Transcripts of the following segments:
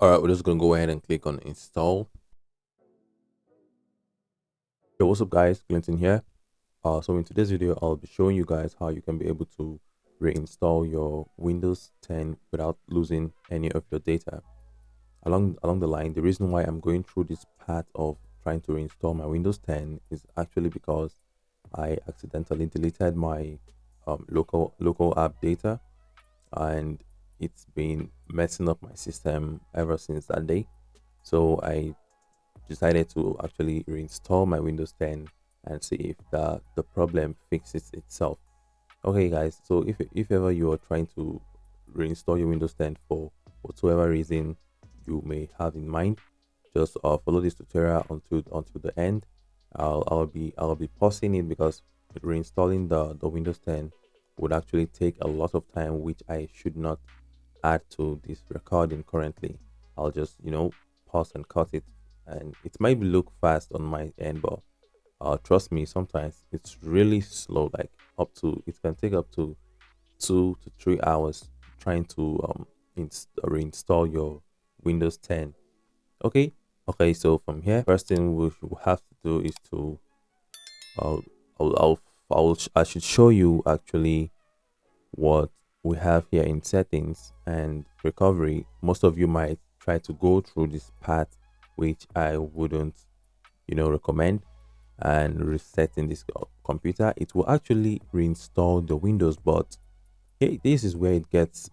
All right, we're just gonna go ahead and click on install. Yo, what's up guys, Clinton here. So in today's video, I'll be showing you guys how you can be able to reinstall your Windows 10 without losing any of your data. Along the line, the reason why I'm going through this path of trying to reinstall my Windows 10 is actually because I accidentally deleted my local app data, and it's been messing up my system ever since that day. So I decided to actually reinstall my Windows 10 and see if the problem fixes itself. Okay, guys. So if ever you are trying to reinstall your Windows 10 for whatsoever reason you may have in mind, just follow this tutorial until the end. I'll be pausing it because reinstalling the Windows 10 would actually take a lot of time, which I should not add to this recording currently. I'll just pause and cut it, and it might look fast on my end, but trust me, sometimes it's really slow. Like it can take up to 2 to 3 hours trying to reinstall your Windows 10. Okay, so from here, first thing we will have to do is to uh, I'll, I'll, I should show you actually what we have here in settings and recovery. Most of you might try to go through this path, which I wouldn't recommend. And resetting this computer, it will actually reinstall the Windows, but hey, this is where it gets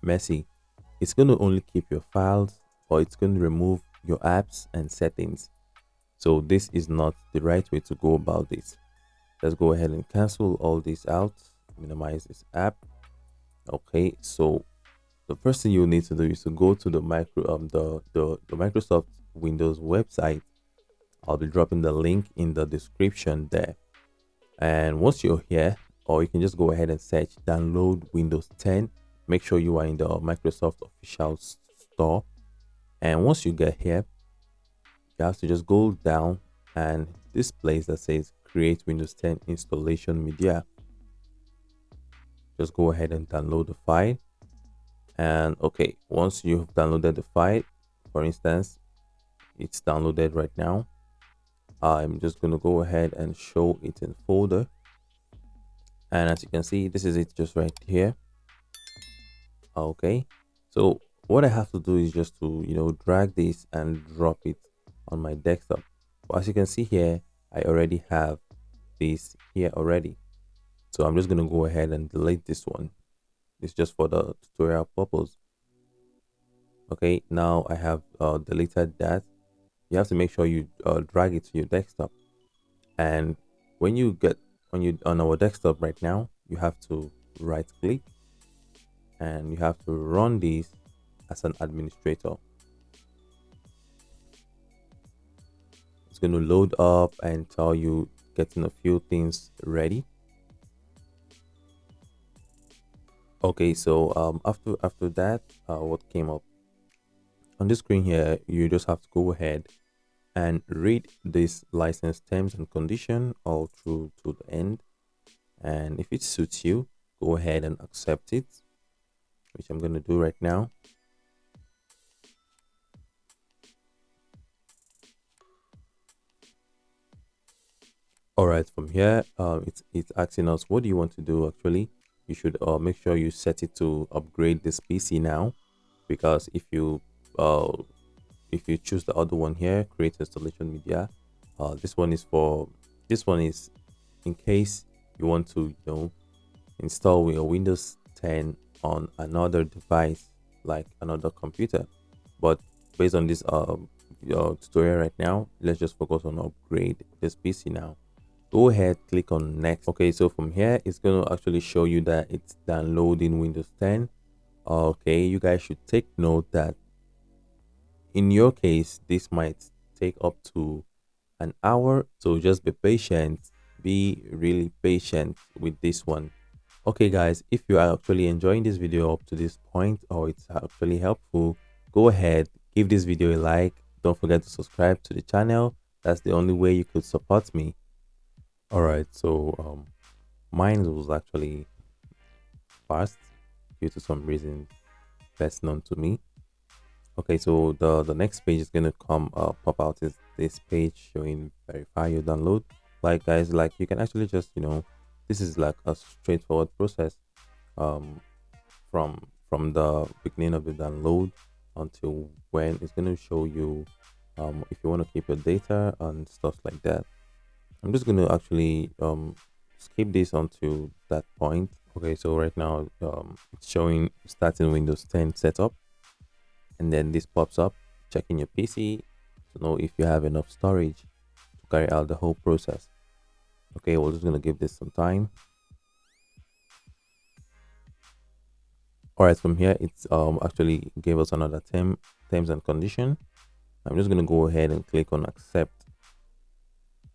messy. It's going to only keep your files, or it's going to remove your apps and settings. So this is not the right way to go about this. Let's go ahead and cancel all this out, minimize this app. Okay, so the first thing you need to do is to go to the Microsoft Windows website. I'll be dropping the link in the description there. And once you're here, or you can just go ahead and search download Windows 10. Make sure you are in the Microsoft official store. And once you get here, you have to just go down, and this place that says create Windows 10 installation media, just go ahead and download the file. And okay, once you've downloaded the file, for instance, it's downloaded right now. I'm just going to go ahead and show it in folder, and as you can see, this is it just right here. Okay, so what I have to do is just to drag this and drop it on my desktop. But as you can see here, I already have this here already, so I'm just going to go ahead and delete this one. It's just for the tutorial purpose. Okay, now I have deleted that. You have to make sure you drag it to your desktop, and when you on our desktop right now, you have to right click, and you have to run this as an administrator. It's going to load up and tell you getting a few things ready. Okay, so after that, what came up on the screen here, you just have to go ahead and read this license terms and condition all through to the end, and if it suits you, go ahead and accept it, which I'm going to do right now. All right, from here, it's asking us what do you want to do. Actually, you should make sure you set it to upgrade this PC now, because if you choose the other one here, create installation media, this one is in case you want to install your Windows 10 on another device, like another computer. But based on this tutorial right now, let's just focus on upgrade this PC now. Go ahead, click on next. Okay, so from here, it's going to actually show you that it's downloading Windows 10. Okay, you guys should take note that in your case, this might take up to an hour, so just be patient. Be really patient with this one. Okay guys, if you are actually enjoying this video up to this point, or it's actually helpful, go ahead, give this video a like. Don't forget to subscribe to the channel. That's the only way you could support me. All right, so mine was actually fast due to some reasons best known to me. Okay, so the next page is gonna come pop out is this page showing verify your download. Like guys, like you can actually just this is like a straightforward process um from the beginning of the download until when it's gonna show you if you want to keep your data and stuff like that. I'm just gonna actually skip this until that point. Okay, so right now it's showing starting Windows 10 setup, and then this pops up checking your PC to know if you have enough storage to carry out the whole process. Okay, we're just gonna give this some time. All right, from here it's actually gave us another terms and condition. I'm just gonna go ahead and click on accept,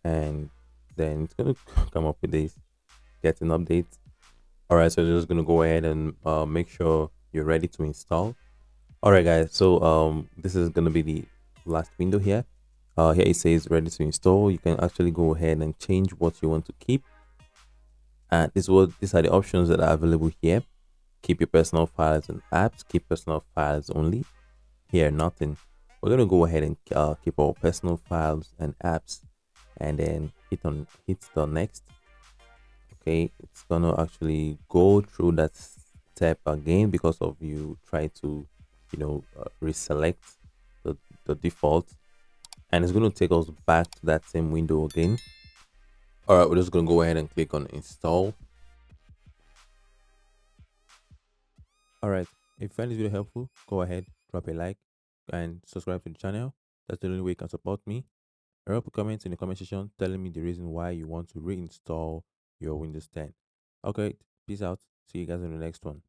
and then it's gonna come up with this get an update. All right, so just gonna go ahead and make sure you're ready to install. All right, guys. So this is gonna be the last window here. Here it says ready to install. You can actually go ahead and change what you want to keep. And these are the options that are available here. Keep your personal files and apps. Keep personal files only. Here, nothing. We're gonna go ahead and keep our personal files and apps, and then hit the next. Okay, it's gonna actually go through that step again because of you try to reselect the default, and it's going to take us back to that same window again. All right, we're just going to go ahead and click on install. All right, if you find this video helpful, go ahead, drop a like and subscribe to the channel. That's the only way you can support me. Drop a comment in the comment section telling me the reason why you want to reinstall your Windows 10. Okay, peace out. See you guys in the next one.